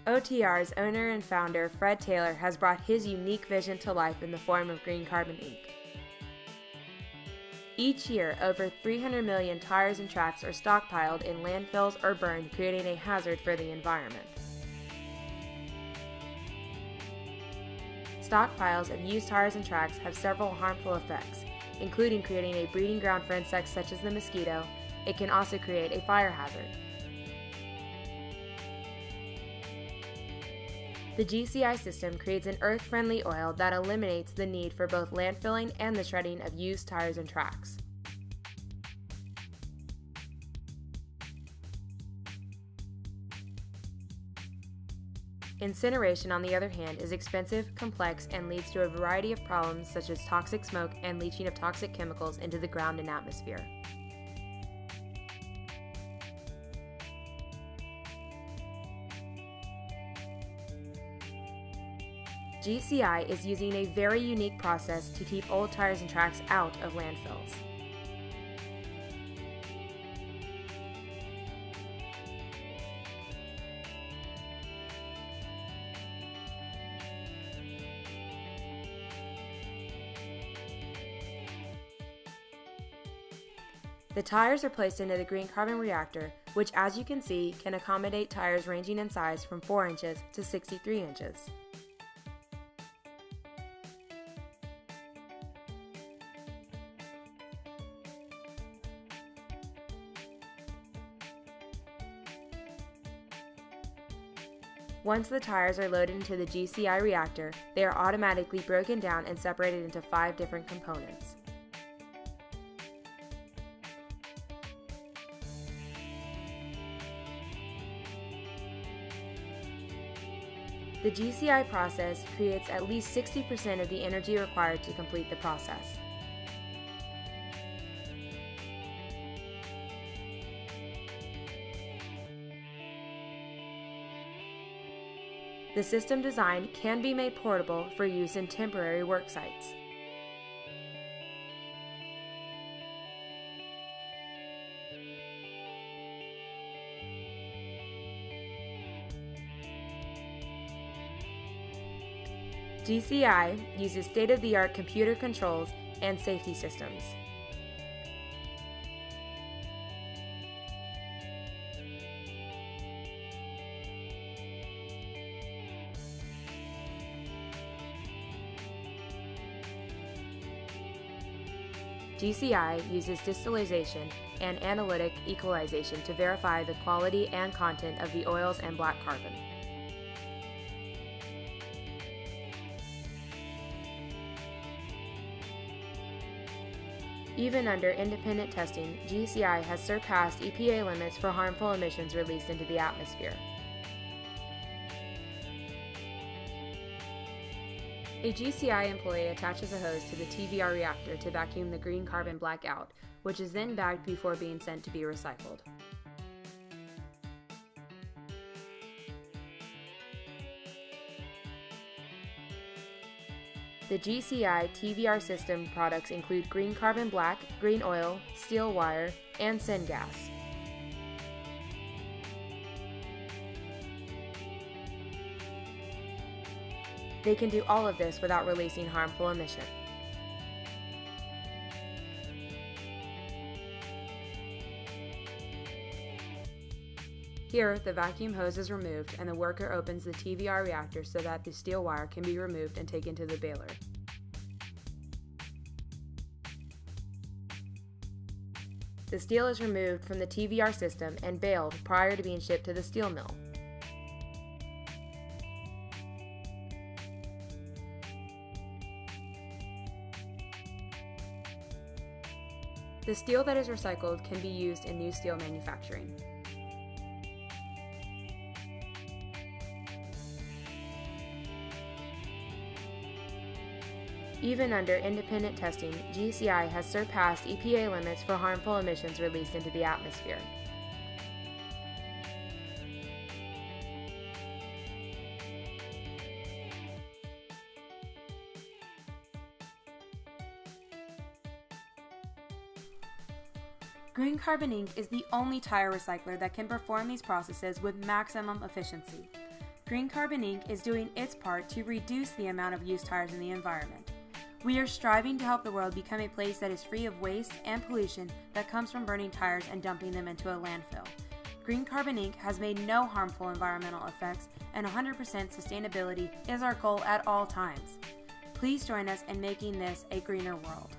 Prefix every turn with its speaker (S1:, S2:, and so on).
S1: OTR's owner and founder, Fred Taylor, has brought his unique vision to life in the form of green carbon ink. Each year, over 300 million tires and tracks are stockpiled in landfills or burned, creating a hazard for the environment. Stockpiles of used tires and tracks have several harmful effects, including creating a breeding ground for insects such as the mosquito. It can also create a fire hazard. The GCI system creates an earth-friendly oil that eliminates the need for both landfilling and the shredding of used tires and tracks. Incineration, on the other hand, is expensive, complex, and leads to a variety of problems such as toxic smoke and leaching of toxic chemicals into the ground and atmosphere. GCI is using a very unique process to keep old tires and tracks out of landfills. The tires are placed into the green carbon reactor, which, as you can see, can accommodate tires ranging in size from 4 inches to 63 inches. Once the tires are loaded into the GCI reactor, they are automatically broken down and separated into 5 different components. The GCI process creates at least 60% of the energy required to complete the process. The system design can be made portable for use in temporary work sites. GCI uses state-of-the-art computer controls and safety systems. GCI uses distillation and analytic equalization to verify the quality and content of the oils and black carbon. Even under independent testing, GCI has surpassed EPA limits for harmful emissions released into the atmosphere. A GCI employee attaches a hose to the TVR reactor to vacuum the green carbon black out, which is then bagged before being sent to be recycled. The GCI TVR system products include green carbon black, green oil, steel wire, and syngas. They can do all of this without releasing harmful emission. Here, the vacuum hose is removed and the worker opens the TVR reactor so that the steel wire can be removed and taken to the baler. The steel is removed from the TVR system and baled prior to being shipped to the steel mill. The steel that is recycled can be used in new steel manufacturing. Even under independent testing, GCI has surpassed EPA limits for harmful emissions released into the atmosphere. Green carbon ink is the only tire recycler that can perform these processes with maximum efficiency. Green Carbon Inc. is doing its part to reduce the amount of used tires in the environment. We are striving to help the world become a place that is free of waste and pollution that comes from burning tires and dumping them into a landfill. Green Carbon Inc. has made no harmful environmental effects, and 100% sustainability is our goal at all times. Please join us in making this a greener world.